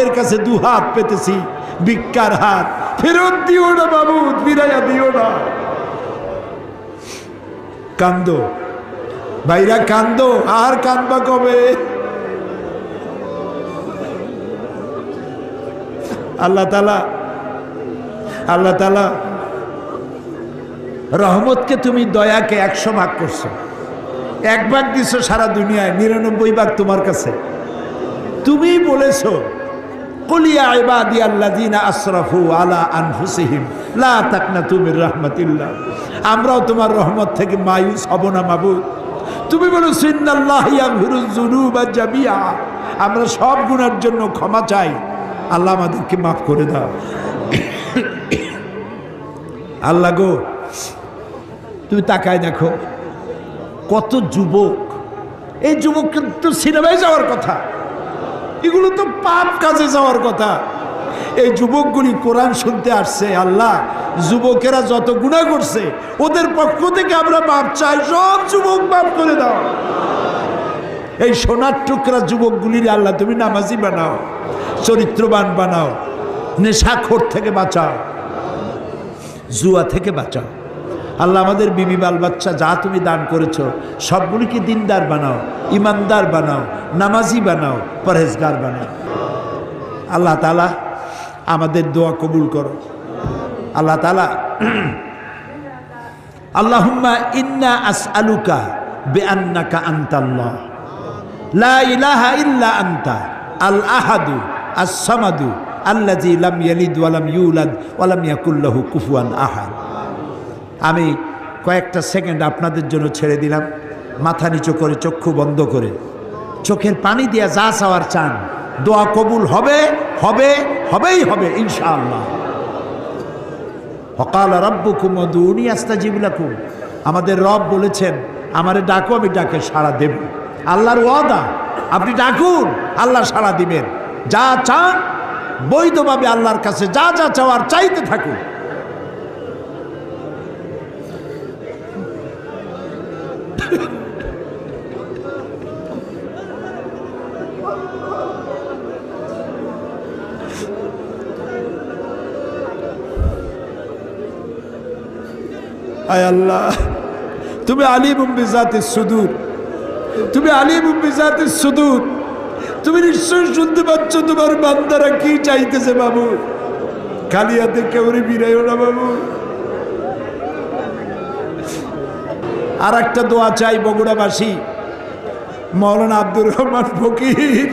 এর কাছে দু হাত পেতেছি, ভিক্ষার হাত, ফেরত দিও না বাবু, ফিরাইয়া দিও না। কান্দো ভাইরা, কান্দো, আর কান্দবা কবে? আল্লাহ তাআলা রহমতকে তুমি দয়াকে 100 ভাগ করছো, 1 ভাগ দিছো সারা দুনিয়ায়, 99 ভাগ তোমার কাছে। তুমি বলেছো কুল ইয়া ইবাদিয়াল্লাযিনা আসরাফু আলা আনফুসিহিম লা তাকনাতু মির রাহমাতিল্লাহ। আমরাও তোমার রহমত থেকে মায়ুস হব না মাবুদ। তুমি বলেছো ইন্নাল্লাহা ইয়াগফিরুয যুনুবা জামিআ, আমরা সব গুনার জন্য ক্ষমা চাই, আল্লাহ আমাদেরকে মাফ করে দাও। আল্লাহ গো, তুমি তাকায় দেখো কত যুবক, এই যুবককে তো সিনেমায় যাওয়ার কথা, এগুলো তো পাপ কাজে যাওয়ার কথা। এই যুবকগুলি কোরআন শুনতে আসছে। আল্লাহ, যুবকেরা যত গুনাহ করছে ওদের পক্ষ থেকে আমরা মাপ চাই, সব যুবক মাফ করে দাও। এই সোনার টুকরা যুবকগুলির আল্লাহ তুমি নামাজি বানাও, চরিত্রবান বানাও, নেশাখোর থেকে বাঁচাও, জুয়া থেকে বাঁচাও। আল্লাহ, আমাদের বিবি বাল বাচ্চা যা তুমি দান করেছ সবগুলিকে দিনদার বানাও, ইমানদার বানাও, নামাজি বানাও, পরহেজগার বানাও। আল্লাহ তাআলা আমাদের দোয়া কবুল করো। আল্লাহ তাআলা, আল্লাহুম্মা ইন্না আসআলুকা বিআন্নাকা আনতাল্লাহ লা ইলাহা ইল্লা আনতা আল আহাদু আস সামাদু আল্লাযী লাম ইয়ালিদ ওয়া লাম ইউলাদ ওয়া লাম ইয়াকুল লাহু কুফুয়ান আহাদ। আমি কয়েকটা সেকেন্ড আপনাদের জন্য ছেড়ে দিলাম, মাথা নিচু করে, চক্ষু বন্ধ করে, চোখের পানি দিয়া যা চাওয়ার চান, দোয়া কবুল হবে, হবে, হবেই হবে ইনশাআল্লাহ। ওয়াকালা রাব্বুকুম উদউনি আস্তাজিব লাকুম, আমাদের রব বলেছেন আমারে ডাকো, আমি ডাকে সাড়া দেব। আল্লাহর ওয়াদা, আপনি ডাকুন, আল্লাহ সাড়া দিবেন। যা চান বৈধভাবে আল্লাহর কাছে যা যা চাওয়ার চাইতে থাকুন। আয় আল্লাহ, তুমি আলিমুম বিজাতিস সুদূর, তুমি আলিমুম বিজাতিস সুদূর, তুমি নিশ্চয়ই শুনতে পাচ্ছ তোমার বান্দারা কি চাইতেছে বাবু। খালি হাতে কেউরে বিরাইও না বাবু। আর একটা দোয়া চাই বগুড়াবাসী, মাওলানা আব্দুর রহমান ফকির